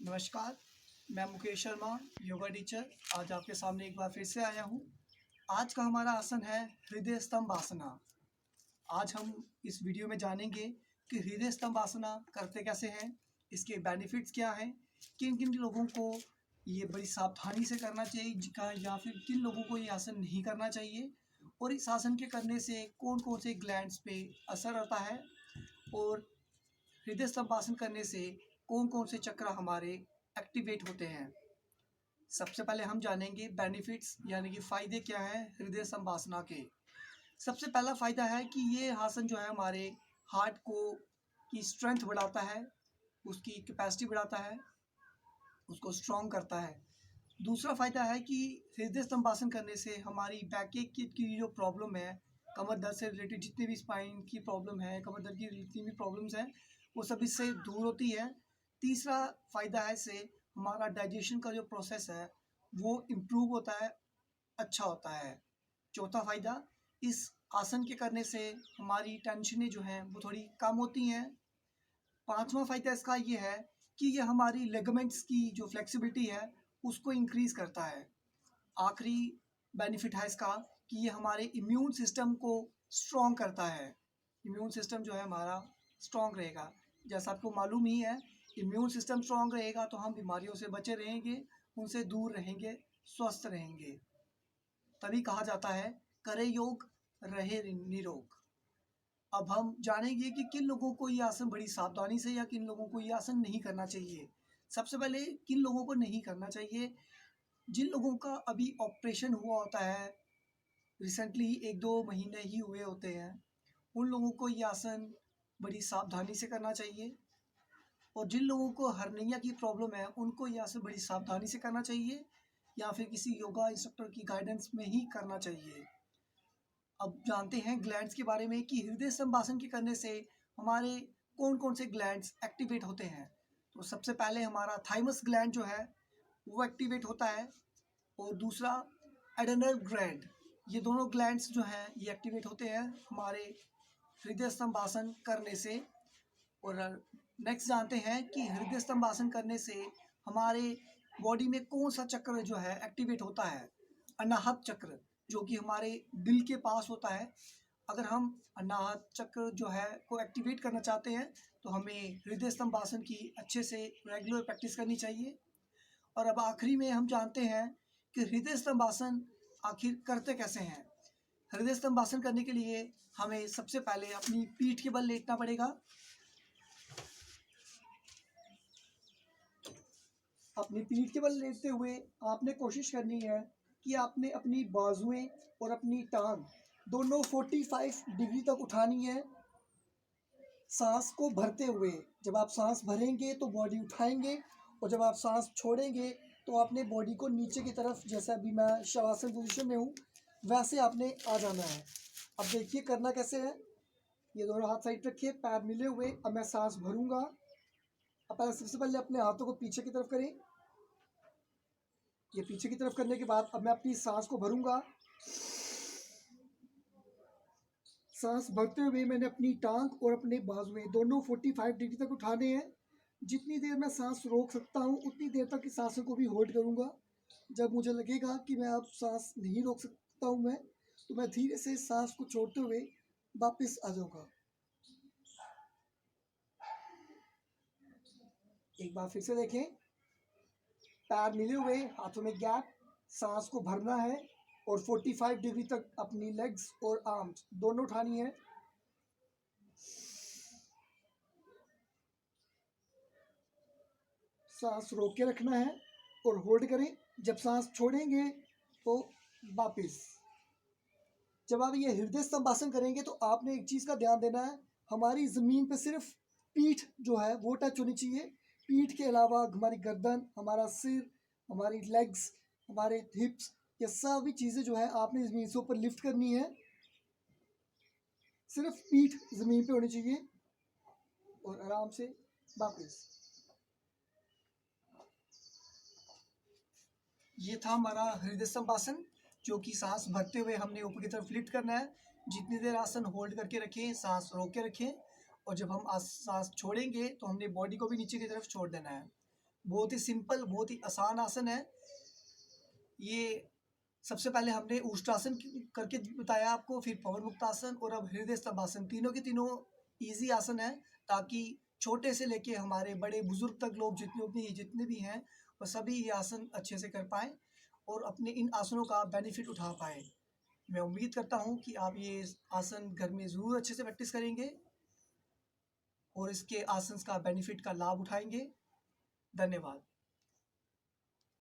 नमस्कार, मैं मुकेश शर्मा, योगा टीचर। आज आपके सामने एक बार फिर से आया हूँ। आज का हमारा आसन है हृदय स्तंभ आसना। आज हम इस वीडियो में जानेंगे कि हृदय स्तंभ आसना करते कैसे हैं, इसके बेनिफिट्स क्या हैं, किन किन लोगों को ये बड़ी सावधानी से करना चाहिए या फिर किन लोगों को ये आसन नहीं करना चाहिए, और इस आसन के करने से कौन कौन से ग्लैंड्स पे असर आता है, और हृदय स्तंभ आसन करने से कौन कौन से चक्र हमारे एक्टिवेट होते हैं। सबसे पहले हम जानेंगे बेनिफिट्स यानी कि फ़ायदे क्या हैं हृदय स्तंभ आसना के। सबसे पहला फ़ायदा है कि ये आसन जो है हमारे हार्ट को की स्ट्रेंथ बढ़ाता है, उसकी कैपेसिटी बढ़ाता है, उसको स्ट्रॉन्ग करता है। दूसरा फ़ायदा है कि हृदय स्तंभ आसन करने से हमारी बैकएक की जो प्रॉब्लम है, कमर दर्द से रिलेटेड जितने भी स्पाइन की प्रॉब्लम है, कमर दर्द की जितनी भी प्रॉब्लम्स हैं, वो सब इससे दूर होती है। तीसरा फ़ायदा है इससे हमारा डाइजेशन का जो प्रोसेस है वो इम्प्रूव होता है, अच्छा होता है। चौथा फ़ायदा, इस आसन के करने से हमारी टेंशनें जो हैं वो थोड़ी कम होती हैं। पांचवा फ़ायदा इसका ये है कि ये हमारी लिगामेंट्स की जो फ्लेक्सिबिलिटी है उसको इंक्रीज़ करता है। आखिरी बेनिफिट है इसका कि ये हमारे इम्यून सिस्टम को स्ट्रॉन्ग करता है। इम्यून सिस्टम जो है हमारा स्ट्रॉन्ग रहेगा। जैसा आपको मालूम ही है, इम्यून सिस्टम स्ट्रॉन्ग रहेगा तो हम बीमारियों से बचे रहेंगे, उनसे दूर रहेंगे, स्वस्थ रहेंगे। तभी कहा जाता है करे योग रहे निरोग। अब हम जानेंगे कि किन लोगों को ये आसन बड़ी सावधानी से या किन लोगों को ये आसन नहीं करना चाहिए। सबसे पहले किन लोगों को नहीं करना चाहिए, जिन लोगों का अभी ऑपरेशन हुआ होता है, रिसेंटली 1-2 महीने ही हुए होते हैं, उन लोगों को ये आसन बड़ी सावधानी से करना चाहिए। और जिन लोगों को हर्निया की प्रॉब्लम है उनको ये आसन बड़ी सावधानी से करना चाहिए या फिर किसी योगा इंस्ट्रक्टर की गाइडेंस में ही करना चाहिए। अब जानते हैं ग्लैंड्स के बारे में कि हृदय स्तंभ आसन के करने से हमारे कौन कौन से ग्लैंड्स एक्टिवेट होते हैं। तो सबसे पहले हमारा थाइमस ग्लैंड जो है वो एक्टिवेट होता है, और दूसरा एड्रेनल ग्लैंड। ये दोनों ग्लैंड्स जो हैं ये एक्टिवेट होते हैं हमारे हृदय स्तंभ आसन करने से। और नेक्स्ट जानते हैं कि हृदय स्तंभ आसन करने से हमारे बॉडी में कौन सा चक्र जो है एक्टिवेट होता है। अनाहत चक्र, जो कि हमारे दिल के पास होता है। अगर हम अनाहत चक्र जो है को एक्टिवेट करना चाहते हैं तो हमें हृदय स्तंभ आसन की अच्छे से रेगुलर प्रैक्टिस करनी चाहिए। और अब आखिरी में हम जानते हैं कि हृदय स्तंभ आसन आखिर करते कैसे हैं। हृदय स्तंभ आसन करने के लिए हमें सबसे पहले अपनी पीठ के बल लेटना पड़ेगा। अपनी पीठ के बल लेटते हुए आपने कोशिश करनी है कि आपने अपनी बाजुएं और अपनी टांग दोनों 45 डिग्री तक उठानी है, सांस को भरते हुए। जब आप सांस भरेंगे तो बॉडी उठाएंगे, और जब आप सांस छोड़ेंगे तो आपने बॉडी को नीचे की तरफ, जैसे अभी मैं शवासन पोजीशन में हूँ, वैसे आपने आ जाना है। अब देखिए करना कैसे है। ये दोनों हाथ साइड रखिए, पैर मिले हुए। अब मैं सांस भरूंगा। अब सबसे पहले अपने हाथों को पीछे की तरफ करें। ये पीछे की तरफ करने के बाद अब मैं अपनी सांस को भरूंगा। सांस भरते हुए मैंने अपनी टांग और अपने बाजुएं दोनों 45 डिग्री तक उठाने हैं। जितनी देर मैं सांस रोक सकता हूँ उतनी देर तक इस सांसों को भी होल्ड करूंगा। जब मुझे लगेगा कि मैं अब सांस नहीं रोक सकता हूँ तो मैं धीरे से सांस को छोड़ते हुए वापस आ जाऊंगा। एक बार फिर से देखें, पैर मिले हुए, हाथों में गैप, सांस को भरना है और 45 डिग्री तक अपनी लेग्स और आर्म्स दोनों उठानी है। सांस रोक के रखना है और होल्ड करें। जब सांस छोड़ेंगे तो वापस। जब आप ये हृदय स्तंभ आसन करेंगे तो आपने एक चीज़ का ध्यान देना है, हमारी ज़मीन पे सिर्फ पीठ जो है वो टच होनी चाहिए। पीठ के अलावा हमारी गर्दन, हमारा सिर, हमारी लेग्स, हमारे हिप्स, ये सभी चीज़ें जो है आपने ज़मीन से ऊपर लिफ्ट करनी है। सिर्फ पीठ ज़मीन पे होनी चाहिए और आराम से वापस। ये था हमारा हृदय स्तंभ आसन, जो कि सांस भरते हुए हमने ऊपर की तरफ लिफ्ट करना है। जितनी देर आसन होल्ड करके रखें, सांस रोक के रखें, और जब हम सांस छोड़ेंगे तो हमने बॉडी को भी नीचे की तरफ छोड़ देना है। बहुत ही सिंपल, बहुत ही आसान आसन है। ये सबसे पहले हमने उष्ट्रासन करके बताया आपको, फिर पवन मुक्तासन और अब हृदय स्तंभासन। तीनों के तीनों इजी आसन है, ताकि छोटे से लेके हमारे बड़े बुजुर्ग तक लोग जितने भी हैं वो सभी ये आसन अच्छे से कर पाएँ और अपने इन आसनों का बेनिफिट उठा पाएँ। मैं उम्मीद करता हूँ कि आप ये आसन घर में ज़रूर अच्छे से प्रैक्टिस करेंगे और इसके आसन का बेनिफिट का लाभ उठाएंगे। धन्यवाद।